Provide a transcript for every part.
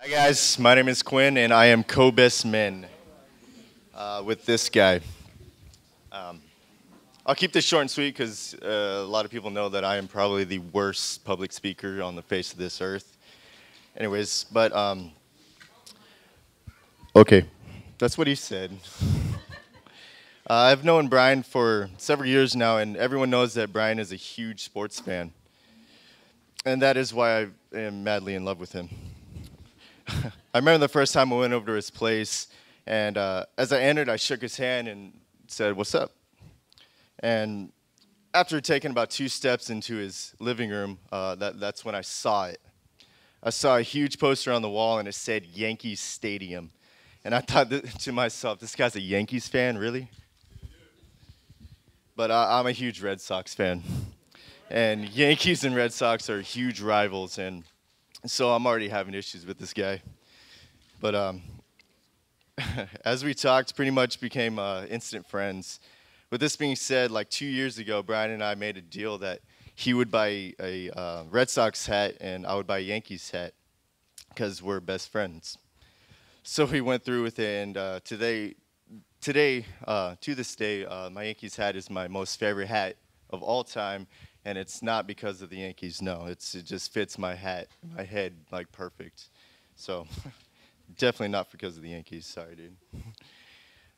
Hi guys, my name is Quinn, and I am co-best men with this guy. Um, I'll keep this short and sweet because a lot of people know that I am probably the worst public speaker on the face of this earth. Anyways, but okay, that's what he said. I've known Brian for several years now, and everyone knows that Brian is a huge sports fan, and that is why I am madly in love with him. I remember the first time I went over to his place, and as I entered, I shook his hand and said, "What's up?" And after taking about 2 steps into his living room, that's when I saw it. I saw a huge poster on the wall, and it said Yankees Stadium. And I thought to myself, this guy's a Yankees fan, really? But I'm a huge Red Sox fan. And Yankees and Red Sox are huge rivals, and so I'm already having issues with this guy. But as we talked, pretty much became instant friends. With this being said, like 2 years ago, Brian and I made a deal that he would buy a Red Sox hat and I would buy a Yankees hat because we're best friends. So we went through with it, and today, to this day, my Yankees hat is my most favorite hat of all time, and it's not because of the Yankees. No, it just fits my hat, my head like perfect. So definitely not because of the Yankees. Sorry, dude.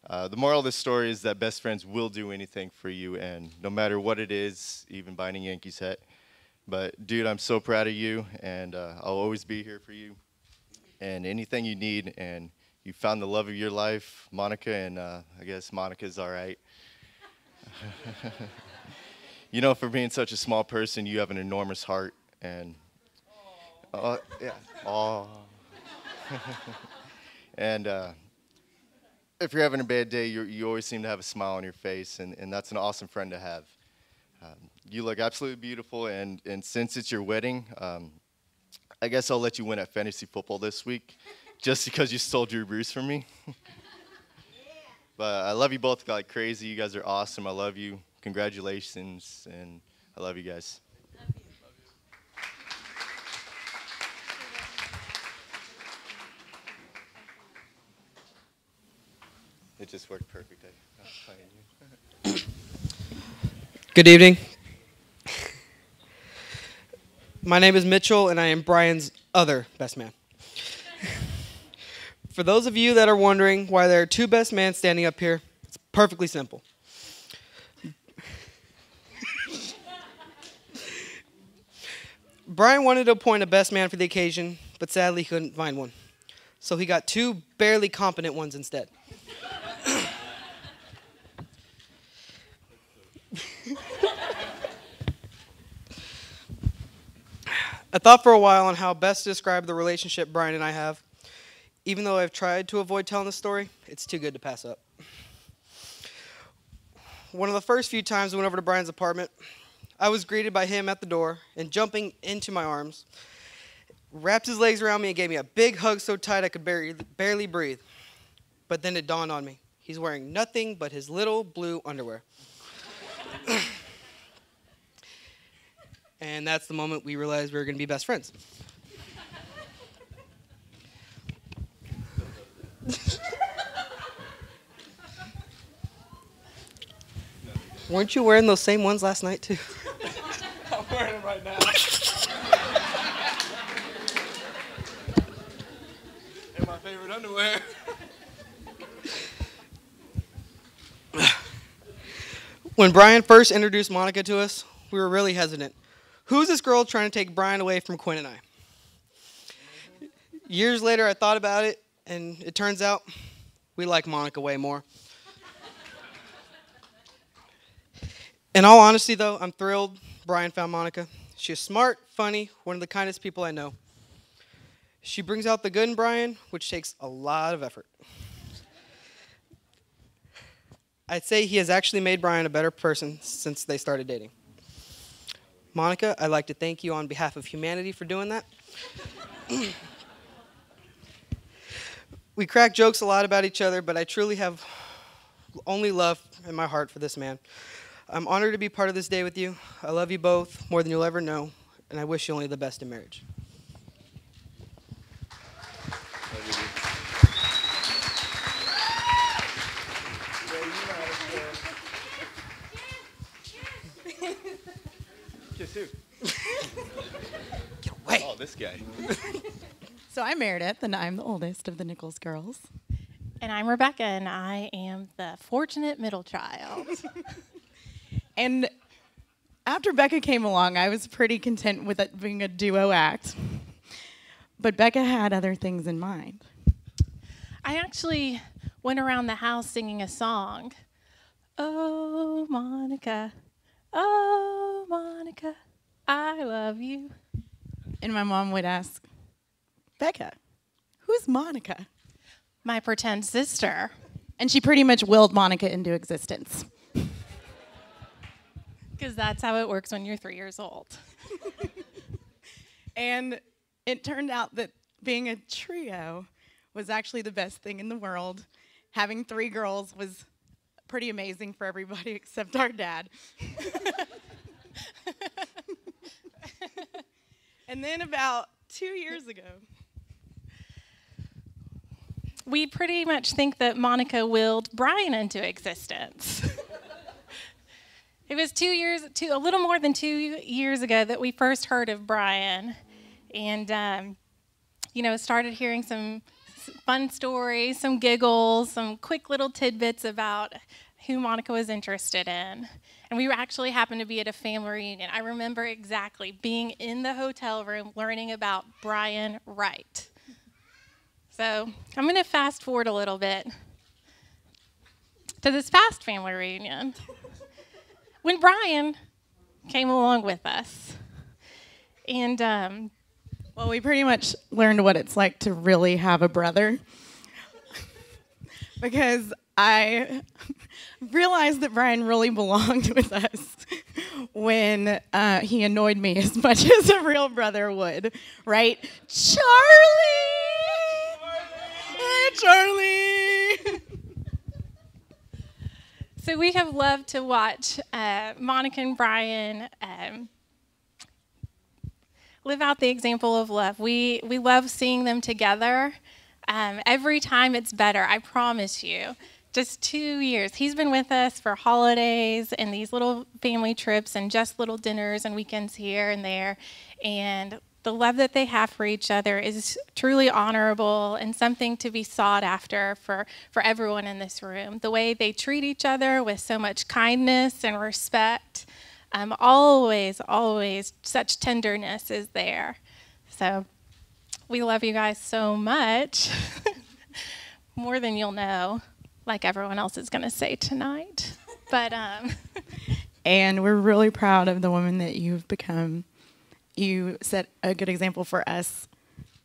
The moral of the story is that best friends will do anything for you, and no matter what it is, even buying a Yankees hat. But dude, I'm so proud of you, and I'll always be here for you. And anything you need, and you found the love of your life, Monica, and I guess Monica's all right. You know, for being such a small person, you have an enormous heart, and yeah, oh, and if you're having a bad day, you always seem to have a smile on your face, and that's an awesome friend to have. You look absolutely beautiful, and since it's your wedding, I guess I'll let you win at fantasy football this week, just because you stole Drew Bruce from me. But I love you both like crazy. You guys are awesome. I love you. Congratulations, and I love you guys. It just worked perfect. I was playing you. Good evening. My name is Mitchell, and I am Brian's other best man. For those of you that are wondering why there are two best men standing up here, it's perfectly simple. Brian wanted to appoint a best man for the occasion, but sadly he couldn't find one. So he got two barely competent ones instead. I thought for a while on how best to describe the relationship Brian and I have. Even though I've tried to avoid telling the story, it's too good to pass up. One of the first few times I went over to Brian's apartment, I was greeted by him at the door and jumping into my arms, wrapped his legs around me and gave me a big hug so tight I could barely breathe. But then it dawned on me. He's wearing nothing but his little blue underwear. And that's the moment we realized we were going to be best friends. Weren't you wearing those same ones last night, too? I'm wearing them right now. And my favorite underwear. When Brian first introduced Monica to us, we were really hesitant. Who's this girl trying to take Brian away from Quinn and I? Years later, I thought about it, and it turns out we like Monica way more. In all honesty, though, I'm thrilled Brian found Monica. She's smart, funny, one of the kindest people I know. She brings out the good in Brian, which takes a lot of effort. I'd say he has actually made Brian a better person since they started dating. Monica, I'd like to thank you on behalf of humanity for doing that. We crack jokes a lot about each other, but I truly have only love in my heart for this man. I'm honored to be part of this day with you. I love you both more than you'll ever know, and I wish you only the best in marriage. So I'm Meredith, and I'm the oldest of the Nichols girls. And I'm Rebecca, and I am the fortunate middle child. And after Becca came along, I was pretty content with it being a duo act. But Becca had other things in mind. I actually went around the house singing a song. Oh, Monica, I love you. And my mom would ask, Becca, who's Monica? My pretend sister. And she pretty much willed Monica into existence. Because that's how it works when you're 3 years old. And it turned out that being a trio was actually the best thing in the world. Having 3 girls was pretty amazing for everybody except our dad. And then about 2 years ago, We pretty much think that Monica willed Brian into existence. It was a little more than 2 years ago that we first heard of Brian, and started hearing some fun stories, some giggles, some quick little tidbits about who Monica was interested in. And we actually happened to be at a family reunion. I remember exactly being in the hotel room learning about Brian Wright. So I'm going to fast forward a little bit to this past family reunion. When Brian came along with us, and well, we pretty much learned what it's like to really have a brother. Because I realized that Brian really belonged with us when he annoyed me as much as a real brother would, right? Charlie! Hey, Charlie! So we have loved to watch Monica and Brian live out the example of love. We love seeing them together. Every time it's better, I promise you. Just 2 years. He's been with us for holidays and these little family trips and just little dinners and weekends here and there. And the love that they have for each other is truly honorable and something to be sought after for everyone in this room. The way they treat each other with so much kindness and respect, always such tenderness is there. So we love you guys so much, more than you'll know, like everyone else is going to say tonight. But and we're really proud of the woman that you've become. You set a good example for us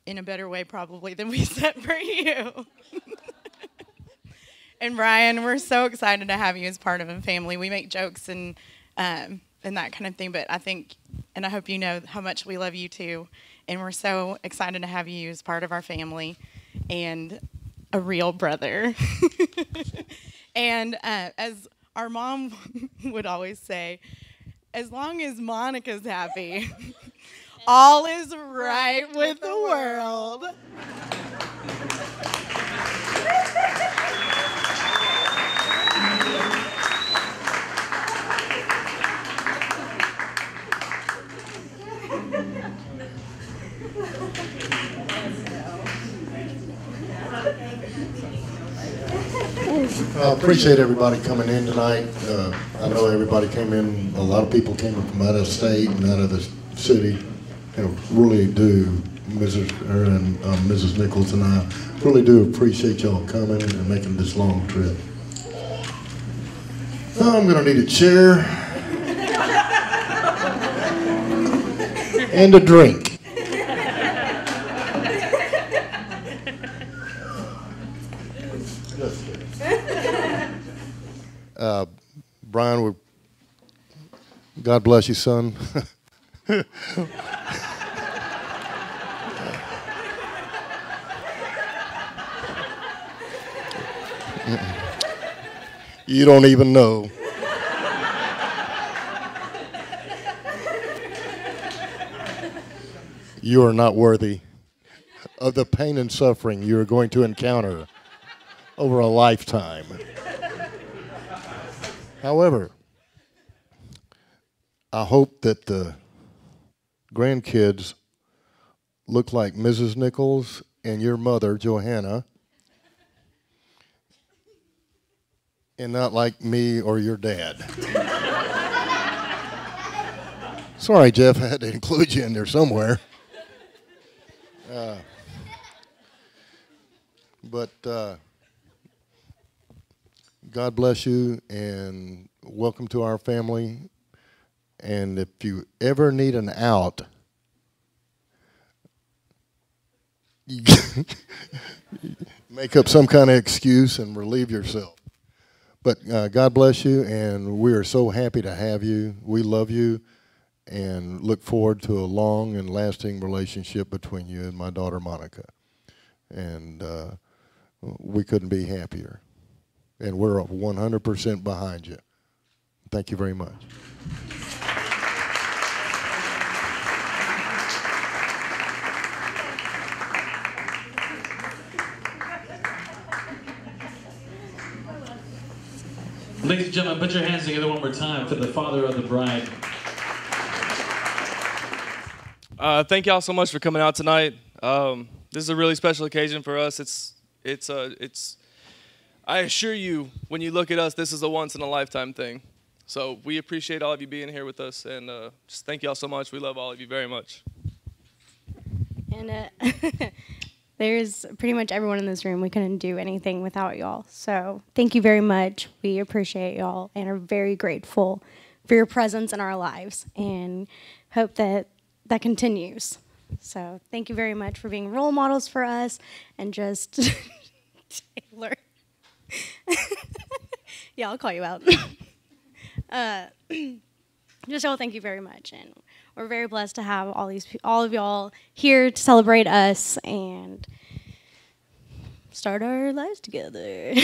in a better way probably than we set for you. And Brian, we're so excited to have you as part of a family. We make jokes and that kind of thing, but I think, and I hope you know how much we love you too. And we're so excited to have you as part of our family and a real brother. And as our mom would always say, as long as Monica's happy, all is right with the world. I appreciate everybody coming in tonight. I know everybody came in, a lot of people came in from out of state and out of the city. Really do, Mrs. Nichols and I really do appreciate y'all coming and making this long trip. I'm going to need a chair and a drink. Brian, God bless you, son. You don't even know. You are not worthy of the pain and suffering you are going to encounter over a lifetime. However, I hope that the grandkids look like Mrs. Nichols and your mother, Johanna, and not like me or your dad. Sorry, Jeff, I had to include you in there somewhere. But God bless you and welcome to our family. And if you ever need an out, you make up some kind of excuse and relieve yourself. But God bless you, and we are so happy to have you. We love you and look forward to a long and lasting relationship between you and my daughter, Monica. And we couldn't be happier. And we're 100% behind you. Thank you very much. Ladies and gentlemen, put your hands together one more time for the father of the bride. Thank y'all so much for coming out tonight. This is a really special occasion for us. It's. I assure you, when you look at us, this is a once-in-a-lifetime thing. So we appreciate all of you being here with us, and just thank y'all so much. We love all of you very much. And there's pretty much everyone in this room. We couldn't do anything without y'all. So thank you very much. We appreciate y'all and are very grateful for your presence in our lives and hope that that continues. So thank you very much for being role models for us and just Taylor. Yeah, I'll call you out. Just all thank you very much, and we're very blessed to have all of y'all here to celebrate us and start our lives together.